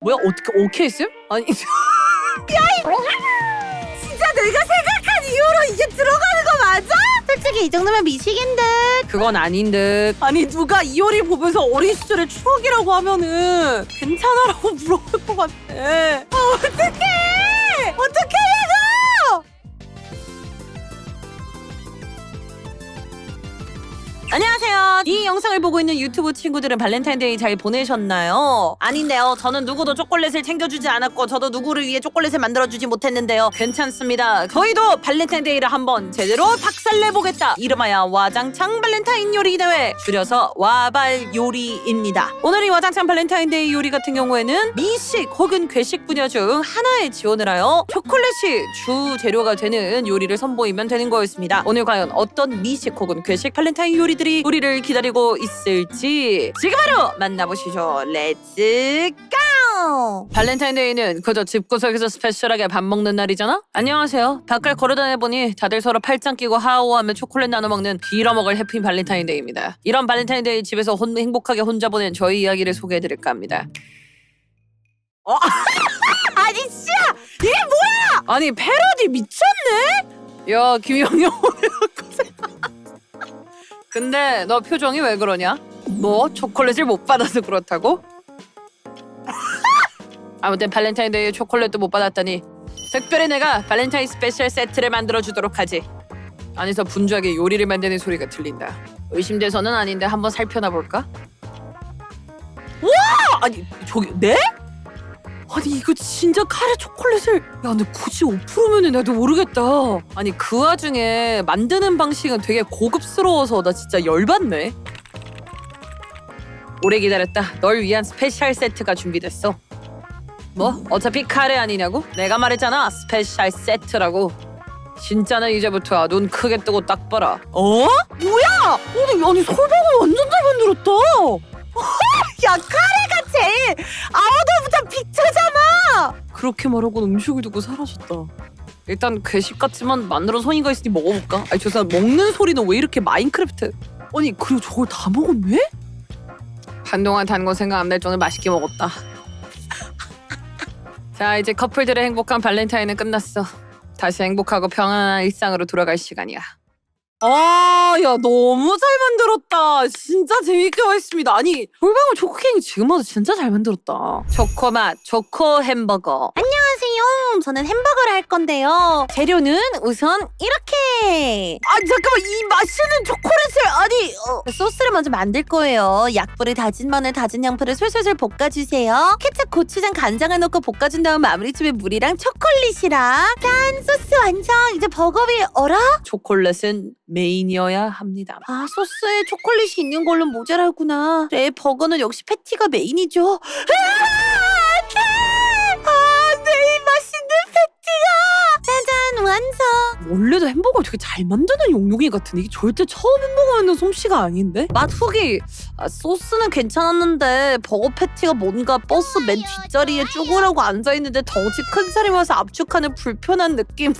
뭐야 어떻게 오케이 했음? 아니 진짜 내가 생각한 이후로 이게 들어가는 거 맞아? 솔직히 이 정도면 미치긴 듯. 그건 아닌 듯. 아니 누가 이효리 보면서 어린 시절의 추억이라고 하면은 괜찮아라고 물어볼 것 같아. 어떡해! 어떡하냐고! 안녕하세요. 이 영상을 보고 있는 유튜브 친구들은 발렌타인데이 잘 보내셨나요? 아닌데요. 저는 누구도 초콜릿을 챙겨주지 않았고 저도 누구를 위해 초콜릿을 만들어주지 못했는데요. 괜찮습니다. 저희도 발렌타인데이를 한번 제대로 박살내보겠다. 이름하여 와장창 발렌타인 요리 대회, 줄여서 와발 요리입니다. 오늘 이 와장창 발렌타인데이 요리 같은 경우에는 미식 혹은 괴식 분야 중 하나에 지원을 하여 초콜릿이 주 재료가 되는 요리를 선보이면 되는 거였습니다. 오늘 과연 어떤 미식 혹은 괴식 발렌타인 요리들이 우리를 기다리고 있을지 지금 바로 만나보시죠. 렛츠 고! 발렌타인데이는 그저 집구석에서 스페셜하게 밥 먹는 날이잖아? 안녕하세요. 밖을 걸어다녀보니 다들 서로 팔짱 끼고 하오하며 초콜릿 나눠 먹는 빌어먹을 해피 발렌타인데이입니다. 이런 발렌타인데이 집에서 행복하게 혼자 보낸 저희 이야기를 소개해드릴까 합니다. 아니 씨야! 이게 뭐야! 아니 패러디 미쳤네? 야 김영영 오늘 고생. 근데 너 표정이 왜 그러냐? 뭐 초콜릿을 못 받아서 그렇다고? 아무튼 발렌타인데이 초콜릿도 못 받았다니 특별히 내가 발렌타인 스페셜 세트를 만들어주도록 하지. 안에서 분주하게 요리를 만드는 소리가 들린다. 의심돼서는 아닌데 한번 살펴나 볼까? 와! 아니 저기 네? 아니 이거 진짜 카레 초콜릿을 야 근데 95%면은 나도 모르겠다. 아니 그 와중에 만드는 방식은 되게 고급스러워서 나 진짜 열받네. 오래 기다렸다. 널 위한 스페셜 세트가 준비됐어. 뭐? 어차피 카레 아니냐고? 내가 말했잖아 스페셜 세트라고. 진짜는 이제부터야. 눈 크게 뜨고 딱 봐라. 어? 뭐야? 아니 설명을 완전 잘 만들었다. 야 카레가 제일 아무도보다 빅트잖아. 그렇게 말하고 음식을 두고 사라졌다. 일단 괴식 같지만 만들어 손이가 있으니 먹어볼까? 아니 저 사람 먹는 소리는 왜 이렇게 마인크래프트. 아니 그리고 저걸 다 먹었네? 한동안 단 거 생각 안 날 정도로 맛있게 먹었다. 자 이제 커플들의 행복한 발렌타인은 끝났어. 다시 행복하고 평안한 일상으로 돌아갈 시간이야. 야 너무 잘 만들었다. 진짜 재밌게 맛있습니다. 아니 돌방울 초코케이크 지금 봐도 진짜 잘 만들었다. 초코맛 초코 햄버거. 안녕하세요. 저는 햄버거를 할 건데요. 재료는 우선 이렇게. 아니 잠깐만 이 맛있는 초콜릿을 소스를 먼저 만들 거예요. 약불에 다진 마늘 다진 양파를 솔솔솔 볶아주세요. 케첩 고추장 간장을 넣고 볶아준 다음 마무리쯤에 물이랑 초콜릿이랑 짠 소스 완성. 이제 버거 위에 초콜릿은 메인이어야 합니다. 아 소스에 초콜릿이 있는 걸로 모자라구나. 그래 버거는 역시 패티가 메인이죠. 내 맛있는 패티가 짜잔 완성. 원래도 햄버거를 되게 잘 만드는 용용이 같은데 이게 절대 처음 햄버거 만든 솜씨가 아닌데? 맛 후기. 소스는 괜찮았는데 버거 패티가 뭔가 버스 맨 뒷자리에 쭈그라고 앉아있는데 덩치 큰 사람이 와서 압축하는 불편한 느낌.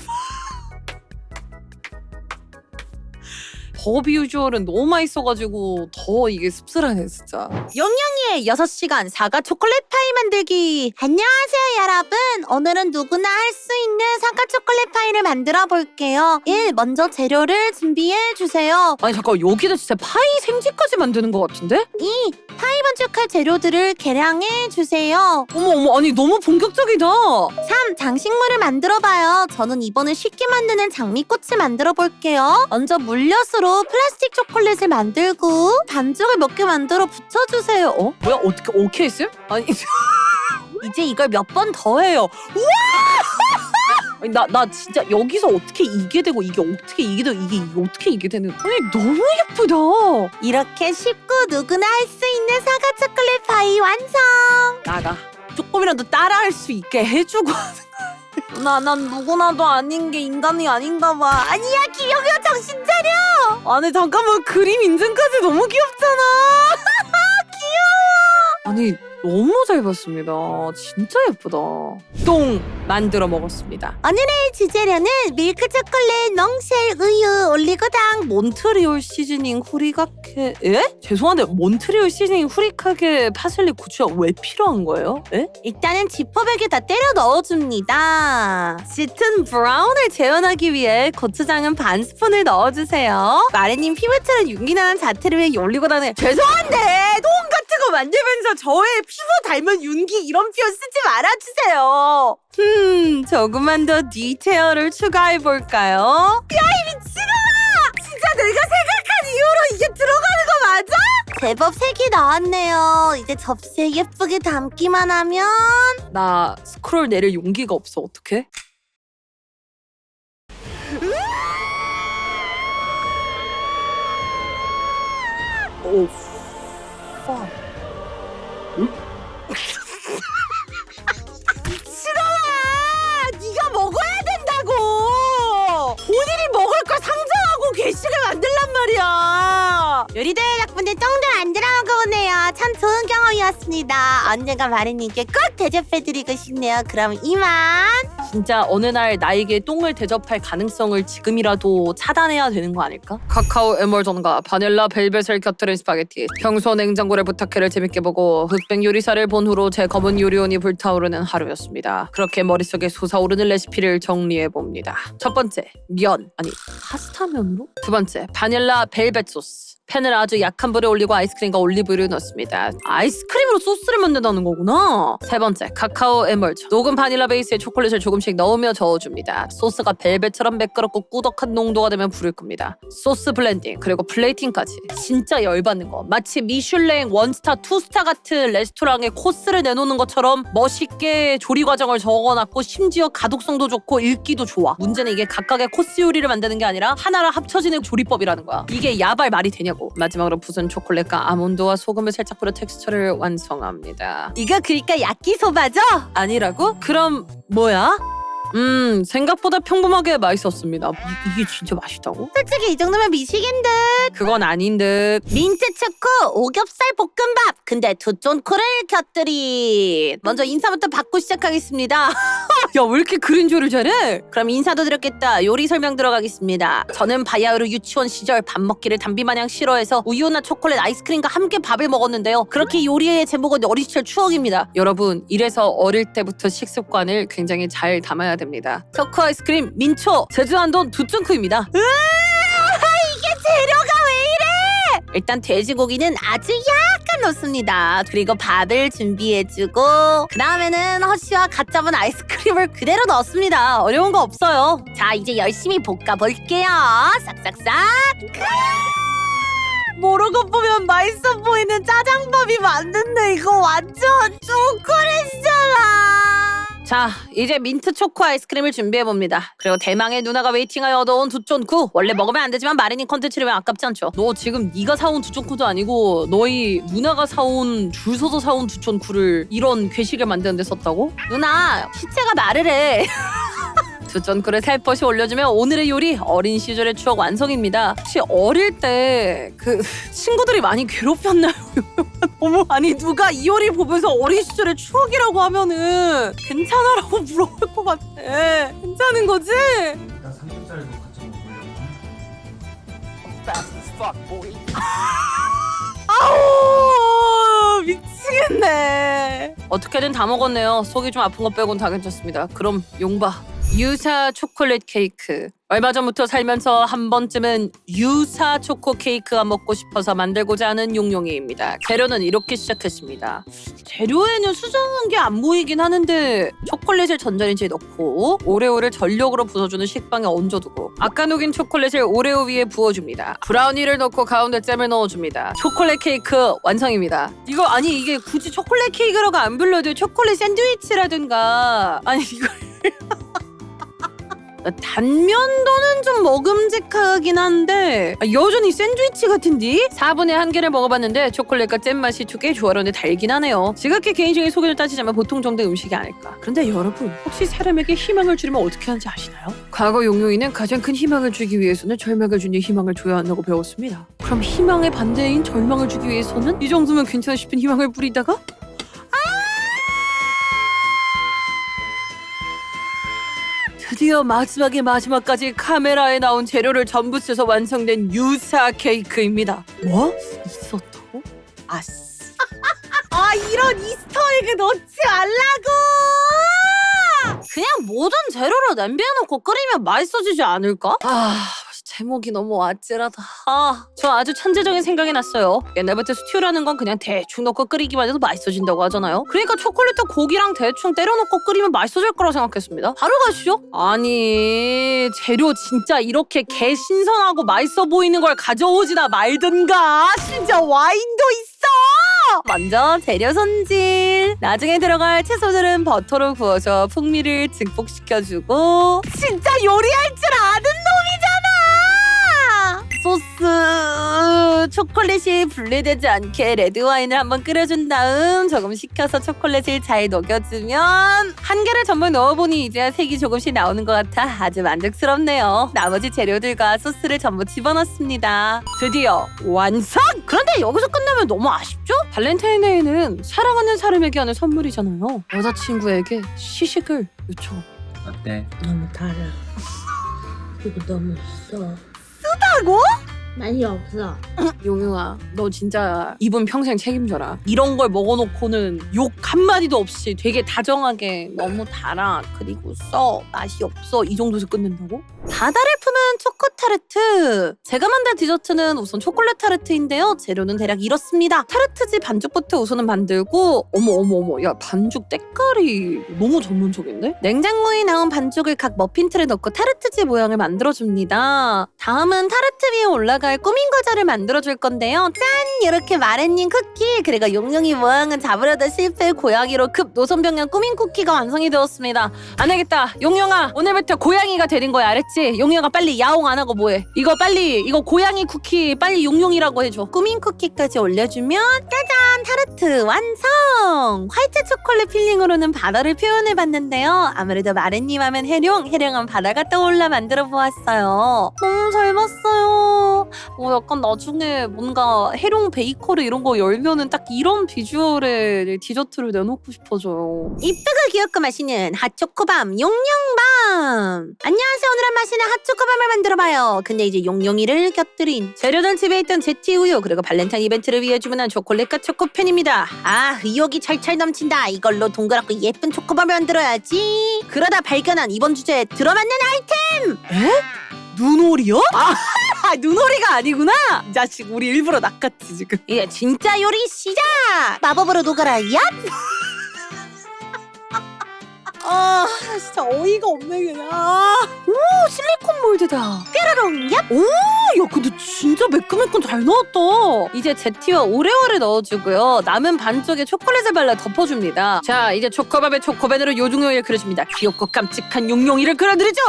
버거 비주얼은 너무 맛있어가지고 더 이게 씁쓸하네 진짜. 영영이의 6시간 사과 초콜릿 파이 만들기. 안녕하세요 여러분. 오늘은 누구나 할 수 있는 사과 초콜릿 파이를 만들어 볼게요. 1. 먼저 재료를 준비해 주세요. 아니 잠깐 여기는 진짜 파이 생지까지 만드는 것 같은데? 2. 파이 반죽할 재료들을 계량해 주세요. 어머 아니 너무 본격적이다. 3. 장식물을 만들어 봐요. 저는 이번에 쉽게 만드는 장미꽃을 만들어 볼게요. 먼저 물엿으로 플라스틱 초콜릿을 만들고 반죽을 몇 개 만들어 붙여주세요. 뭐야 어떻게 오케이 했어요? 아니 이제 이걸 몇 번 더 해요. 우와! 아니, 나 진짜 여기서 어떻게 이게 되고 이게 어떻게 이게 되고 이게 어떻게 이게 되는. 아니 너무 예쁘다. 이렇게 쉽고 누구나 할 수 있는 사과 초콜릿 파이 완성. 나가 조금이라도 따라할 수 있게 해주고. 난 누구나도 아닌 게 인간이 아닌가 봐. 아니야 기영이야 정신 차려. 아니 잠깐만 그림 인증까지 너무 귀엽잖아. 귀여워. 아니 너무 잘 봤습니다. 진짜 예쁘다. 똥 만들어 먹었습니다. 오늘의 주재료는 밀크 초콜릿, 멍쉘, 우유, 올리고당, 몬트리올 시즈닝 후리카케. 죄송한데 몬트리올 시즈닝 후리카케 파슬리 고추장 왜 필요한 거예요? 일단은 지퍼백에다 때려 넣어줍니다. 짙은 브라운을 재현하기 위해 고추장은 반 스푼을 넣어주세요. 마레님 피부처럼 윤기나는 자태를 위해 올리고당을 죄송한데 똥 같은 거 만들면서 저의 피부 닮은 윤기 이런 표현 쓰지 말아주세요. 조금만 더 디테일을 추가해볼까요? 야 이 미친놈아! 진짜 내가 생각한 이후로 이게 들어가는 거 맞아? 제법 색이 나왔네요. 이제 접시에 예쁘게 담기만 하면 나 스크롤 내릴 용기가 없어. 어떡해? 오, fuck. 미친놈아! 네가 먹어야 된다고! 본인이 먹을 걸 상정하고 괴식을 만들란 말이야! 요리대 덕분에 똥도 안 들어가고 오네요. 참 좋은 경험이었습니다. 언젠가 마리님께 꼭 대접해드리고 싶네요. 그럼 이만! 진짜 어느 날 나에게 똥을 대접할 가능성을 지금이라도 차단해야 되는 거 아닐까? 카카오 에멀전과 바닐라 벨벳을 곁들인 스파게티. 평소 냉장고를 부탁해를 재밌게 보고 흑백 요리사를 본 후로 제 검은 요리온이 불타오르는 하루였습니다. 그렇게 머릿속에 솟아오르는 레시피를 정리해봅니다. 첫 번째, 면. 아니, 파스타면으로? 두 번째, 바닐라 벨벳 소스. 팬을 아주 약한 불에 올리고 아이스크림과 올리브유를 넣습니다. 아이스크림으로 소스를 만든다는 거구나. 세 번째, 카카오 에멀전. 녹은 바닐라 베이스에 초콜릿을 조금씩 넣으며 저어줍니다. 소스가 벨벳처럼 매끄럽고 꾸덕한 농도가 되면 부를 겁니다. 소스 블렌딩, 그리고 플레이팅까지. 진짜 열받는 거. 마치 미슐랭 원스타, 투스타 같은 레스토랑에 코스를 내놓는 것처럼 멋있게 조리 과정을 적어놨고 심지어 가독성도 좋고 읽기도 좋아. 문제는 이게 각각의 코스 요리를 만드는 게 아니라 하나로 합쳐지는 조리법이라는 거야. 이게 야발 말이 되냐고. 마지막으로 부순 초콜릿과 아몬드와 소금을 살짝 뿌려 텍스처를 완성합니다. 이거 그러니까 야끼소바죠? 아니라고? 그럼 뭐야? 생각보다 평범하게 맛있었습니다. 이게 진짜 맛있다고? 솔직히 이 정도면 미식인 듯. 그건 아닌 듯. 민트 초코 오겹살 볶음밥. 근데 두 쫀코를 곁들인. 먼저 인사부터 받고 시작하겠습니다. 야, 왜 이렇게 그린조를 잘해? 그럼 인사도 드렸겠다. 요리 설명 들어가겠습니다. 저는 바야흐로 유치원 시절 밥 먹기를 담비마냥 싫어해서 우유나 초콜릿, 아이스크림과 함께 밥을 먹었는데요. 그렇게 요리의 제목은 어린 시절 추억입니다. 여러분, 이래서 어릴 때부터 식습관을 굉장히 잘 담아야 됩니다. 초코 아이스크림 민초 제주한돈 두쭌쿠입니다. 이게 재료가 왜 이래? 일단 돼지고기는 아주 약간 넣습니다. 그리고 밥을 준비해주고 그 다음에는 허쉬와 갓 잡은 아이스크림을 그대로 넣습니다. 어려운 거 없어요. 자, 이제 열심히 볶아볼게요. 싹싹싹. 모르고 보면 맛있어 보이는 짜장밥이 맞는데 이거 완전 초콜릿이잖아. 자, 이제 민트 초코 아이스크림을 준비해봅니다. 그리고 대망의 누나가 웨이팅하여 얻어온 두쫀쿠. 원래 먹으면 안 되지만 마리님 컨텐츠를 왜 아깝지 않죠? 너 지금 네가 사온 두쫀쿠도 아니고 너희 누나가 사온 줄 서서 사온 두쫀쿠를 이런 괴식을 만드는 데 썼다고? 누나, 시체가 말을 해. 두쫀쿠를 살포시 올려주면 오늘의 요리 어린 시절의 추억 완성입니다. 혹시 어릴 때 그 친구들이 많이 괴롭혔나요? 어머, 아니 누가 이 요리 보면서 어린 시절의 추억이라고 하면은 괜찮아라고 물어볼 것 같아. 괜찮은 거지? 일단 삼겹살도 같이 먹으려고. 아우, 미치겠네. 어떻게든 다 먹었네요. 속이 좀 아픈 것 빼곤 다 괜찮습니다. 그럼 용바. 유사 초콜릿 케이크. 얼마 전부터 살면서 한 번쯤은 유사 초코 케이크가 먹고 싶어서 만들고자 하는 용용이입니다. 재료는 이렇게 시작했습니다. 재료에는 수정한 게 안 보이긴 하는데 초콜릿을 전자레인지에 넣고 오레오를 전력으로 부숴주는 식빵에 얹어두고 아까 녹인 초콜릿을 오레오 위에 부어줍니다. 브라우니를 넣고 가운데 잼을 넣어줍니다. 초콜릿 케이크 완성입니다. 이거 아니 이게 굳이 초콜릿 케이크라고 안 불러도 초콜릿 샌드위치라든가 아니 이걸 단면도는 좀 먹음직하긴 한데 여전히 샌드위치 같은디? 4분의 1개를 먹어봤는데 초콜릿과 잼맛이 꽤 조화로운데 달긴 하네요. 지극히 개인적인 소견을 따지자면 보통 정도의 음식이 아닐까. 그런데 여러분, 혹시 사람에게 희망을 주려면 어떻게 하는지 아시나요? 과거 용용이는 가장 큰 희망을 주기 위해서는 절망을 주니 희망을 줘야 한다고 배웠습니다. 그럼 희망의 반대인 절망을 주기 위해서는 이 정도면 괜찮아 싶은 희망을 뿌리다가 드디어 마지막에 마지막까지 카메라에 나온 재료를 전부 써서 완성된 유사 케이크입니다. 뭐? 있었다고? 아씨. 아 이런 이스터에그 넣지 말라고! 그냥 모든 재료를 냄비에 넣고 끓이면 맛있어지지 않을까? 제목이 너무 아찔하다. 저 아주 천재적인 생각이 났어요. 옛날부터 스튜라는 건 그냥 대충 넣고 끓이기만 해도 맛있어진다고 하잖아요. 그러니까 초콜릿도 고기랑 대충 때려 넣고 끓이면 맛있어질 거라 생각했습니다. 바로 가시죠. 아니 재료 진짜 이렇게 개 신선하고 맛있어 보이는 걸 가져오지나 말든가. 진짜 와인도 있어. 먼저 재료 손질. 나중에 들어갈 채소들은 버터로 구워서 풍미를 증폭시켜주고. 진짜 요리할 줄 아는 놈이잖아! 소스 초콜릿이 분리되지 않게 레드와인을 한번 끓여준 다음 조금 식혀서 초콜릿을 잘 녹여주면 한 개를 전부 넣어보니 이제야 색이 조금씩 나오는 것 같아 아주 만족스럽네요. 나머지 재료들과 소스를 전부 집어넣습니다. 드디어 완성! 그런데 여기서 끝나면 너무 아쉽죠? 발렌타인데이는 사랑하는 사람에게 하는 선물이잖아요. 여자친구에게 시식을 요청. 어때? 너무 달아. 그리고 너무 써. 쓰다고? 많이 없어. 용용아, 너 진짜 이분 평생 책임져라. 이런 걸 먹어놓고는 욕 한마디도 없이 되게 다정하게 너무 달아, 그리고 써, 맛이 없어 이 정도에서 끝낸다고? 바다를 품은 초코 타르트. 제가 만든 디저트는 우선 초콜릿 타르트인데요. 재료는 대략 이렇습니다. 타르트지 반죽부터 우선은 만들고 어머 야 반죽 때깔이 너무 전문적인데? 냉장고에 나온 반죽을 각 머핀틀에 넣고 타르트지 모양을 만들어줍니다. 다음은 타르트 위에 올라갈 꾸민 과자를 만들어줄 건데요. 짠! 이렇게 마렌님 쿠키. 그리고 용용이 모양은 잡으려다 실패 고양이로 급 노선병양 꾸민 쿠키가 완성이 되었습니다. 안 되겠다. 용용아, 오늘부터 고양이가 되는 거야, 알았지? 용용아 빨리 야옹 안 하고 뭐해? 이거 고양이 쿠키 빨리 용용이라고 해줘. 꾸민 쿠키까지 올려주면 짜잔! 타르트 완성! 화이트 초콜릿 필링으로는 바다를 표현해봤는데요. 아무래도 마렌님 하면 해령하면 바다가 떠올라 만들어 보았어요. 너무 잘 봤어요. 약간 나중에 뭔가 해룡 베이커리 이런 거 열면은 딱 이런 비주얼의 디저트를 내놓고 싶어져요. 이쁘고 귀엽고 맛있는 핫초코밤 용용밤. 안녕하세요. 오늘은 맛있는 핫초코밤을 만들어봐요. 근데 이제 용용이를 곁들인 재료는 집에 있던 제티우유 그리고 발렌타인 이벤트를 위해 주문한 초콜릿과 초코펜입니다. 의욕이 철철 넘친다. 이걸로 동그랗고 예쁜 초코밤을 만들어야지. 그러다 발견한 이번 주제에 들어맞는 아이템. 눈오리요? 눈오리가 아니구나. 이 자식 우리 일부러 낚았지 지금. 이제 진짜 요리 시작! 마법으로 녹아라, 얍! 진짜 어이가 없네 그냥. 실리콘 몰드다. 뾰로롱, 얍! 야 근데 진짜 매끈매끈 잘 나왔다. 이제 제티와 오레오를 넣어주고요. 남은 반쪽에 초콜릿을 발라 덮어줍니다. 자 이제 초코밥에 초코밴으로 요중용이를 그려줍니다. 귀엽고 깜찍한 용용이를 그려드리죠.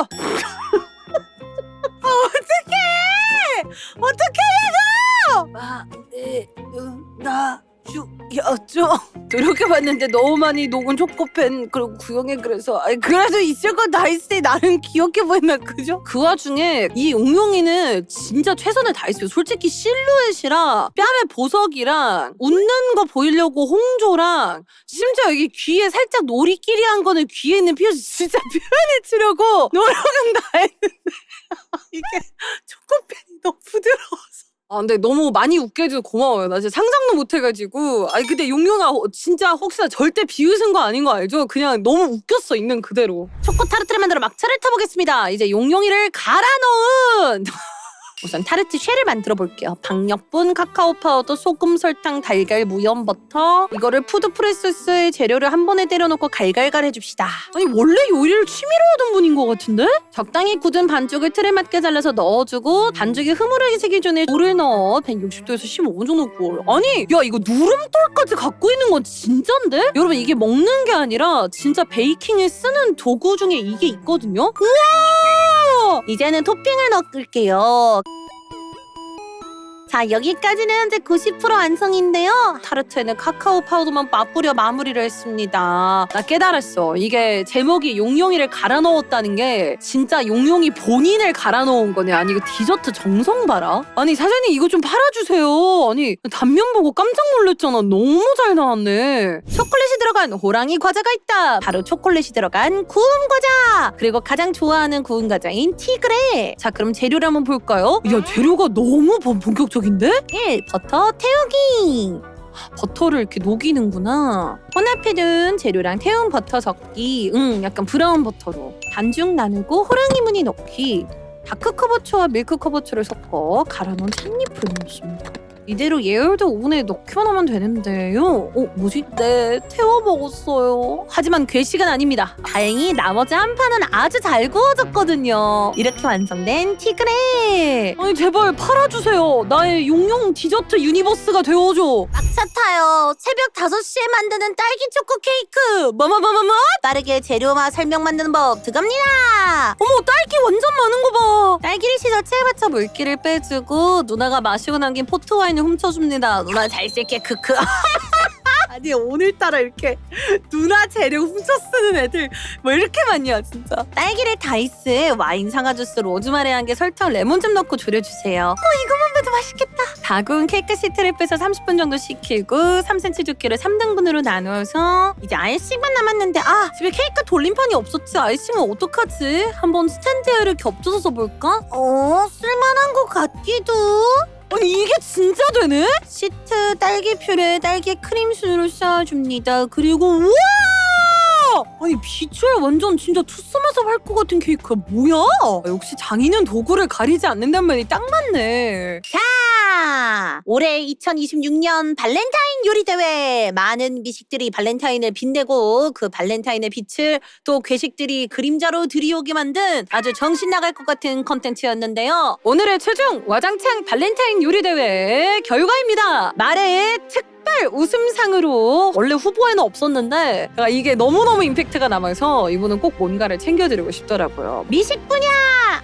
어쩌 노력해봤는데 너무 많이 녹은 초코펜 그리고 구형에 그래서 그래도 있을 건 다 있으니 나름 귀엽게 보이면 그죠? 그 와중에 이 용용이는 진짜 최선을 다했어요. 솔직히 실루엣이랑 뺨에 보석이랑 웃는 거 보이려고 홍조랑 심지어 여기 귀에 살짝 놀이끼리 한 거는 귀에 있는 피어스 진짜 표현해주려고 노력은 다 했는데 이게 초코펜이 너무 부드러워서 근데 너무 많이 웃게 해줘서 고마워요. 나 진짜 상상도 못 해가지고. 근데 용용아 진짜 혹시나 절대 비웃은 거 아닌 거 알죠? 그냥 너무 웃겼어 있는 그대로. 초코 타르트를 만들어 막차를 타보겠습니다. 이제 용용이를 갈아 넣은 우선 타르트 쉘을 만들어 볼게요. 박력분, 카카오 파우더, 소금, 설탕, 달걀, 무염, 버터. 이거를 푸드 프로세스에 재료를 한 번에 때려놓고 갈갈갈 해줍시다. 아니 원래 요리를 취미로 하던 분인 것 같은데? 적당히 굳은 반죽을 틀에 맞게 잘라서 넣어주고 반죽이 흐물하게 새기 전에 물을 넣어 160도에서 15분 정도 구워요. 아니 야 이거 누름돌까지 갖고 있는 건 진짠데? 여러분 이게 먹는 게 아니라 진짜 베이킹에 쓰는 도구 중에 이게 있거든요? 우와! 이제는 토핑을 넣을게요. 자, 여기까지는 이제 90% 완성인데요. 타르트에는 카카오 파우더만 맛뿌려 마무리를 했습니다. 나 깨달았어. 이게 제목이 용용이를 갈아 넣었다는 게 진짜 용용이 본인을 갈아 넣은 거네. 아니 이거 디저트 정성 봐라. 아니 사장님 이거 좀 팔아주세요. 아니 단면 보고 깜짝 놀랐잖아. 너무 잘 나왔네. 초콜릿이 들어간 호랑이 과자가 있다. 바로 초콜릿이 들어간 구운 과자. 그리고 가장 좋아하는 구운 과자인 티그레. 자 그럼 재료를 한번 볼까요? 야 재료가 너무 본격적인데? 1. 버터 태우기. 버터를 이렇게 녹이는구나. 혼합해 둔 재료랑 태운 버터 섞기. 약간 브라운 버터로 반죽 나누고 호랑이 무늬 넣기. 다크 커버초와 밀크 커버초를 섞어 갈아놓은 찻잎을 넣습니다. 이대로 예열도 오븐에 넣기만 되는데요. 뭐지? 네, 태워 먹었어요. 하지만 괴식은 아닙니다. 다행히 나머지 한 판은 아주 잘 구워졌거든요. 이렇게 완성된 티그레. 아니 제발 팔아주세요. 나의 용용 디저트 유니버스가 되어줘. 막차 타요. 새벽 5시에 만드는 딸기 초코 케이크. 뭐? 빠르게 재료와 설명 만드는 법 들어갑니다. 어머 딸기 완전 많은 거 봐. 딸기를 씻어 채받쳐 물기를 빼주고 누나가 마시고 남긴 포트 와인을 훔쳐줍니다. 누나 잘 쓸게 크크. 아니 오늘따라 이렇게 누나 재료 훔쳐 쓰는 애들 뭐 이렇게 많냐 진짜. 딸기를 다이스에 와인 상하 주스 로즈마리 한 개 설탕 레몬즙 넣고 졸여주세요. 이거만 봐도 맛있겠다. 다 구운 케이크 시트를 빼서 30분 정도 식히고 3cm 두께를 3등분으로 나누어서 이제 아이싱만 남았는데 집에 케이크 돌림판이 없었지. 아이싱은 어떡하지? 한번 스탠드를 겹쳐서 써볼까? 쓸만한 것 같기도. 아니 이게 진짜 되네? 시트 딸기 퓨레 딸기 크림순으로 쌓아줍니다. 그리고 우와! 아니 비주얼 완전 진짜 투썸에서 할 것 같은 케이크야. 뭐야? 역시 장인은 도구를 가리지 않는다는 말이 딱 맞네. 자, 올해 2026년 발렌타인 요리 대회. 많은 미식들이 발렌타인을 빛내고 그 발렌타인의 빛을 또 괴식들이 그림자로 들이오게 만든 아주 정신 나갈 것 같은 컨텐츠였는데요. 오늘의 최종 와장창 발렌타인 요리 대회 결과입니다. 말의 특별 우승상으로 원래 후보에는 없었는데 이게 너무너무 임팩트가 남아서 이분은 꼭 뭔가를 챙겨드리고 싶더라고요. 미식 분야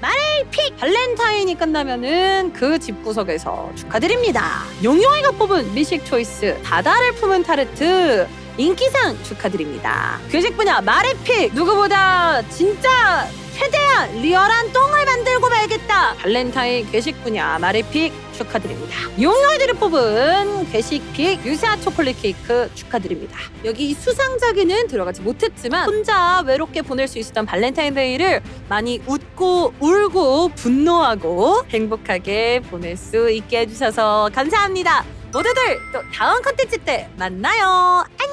말의 픽. 발렌타인이 끝나면은 그 집구석에서 축하드립니다. 용용이가 뽑은 미식 초이스 바다를 품은 타르트 인기상 축하드립니다. 괴식 분야 말의 픽 누구보다 진짜 최대한 리얼한 똥을 만들고 말겠다. 발렌타인 괴식 분야 말의 픽 축하드립니다. 용용이들을 뽑은 괴식 픽 유사 초콜릿 케이크 축하드립니다. 여기 수상작에는 들어가지 못했지만 혼자 외롭게 보낼 수 있었던 발렌타인데이를 많이 웃고 울고 분노하고 행복하게 보낼 수 있게 해주셔서 감사합니다. 모두들 또 다음 컨텐츠 때 만나요. 안녕.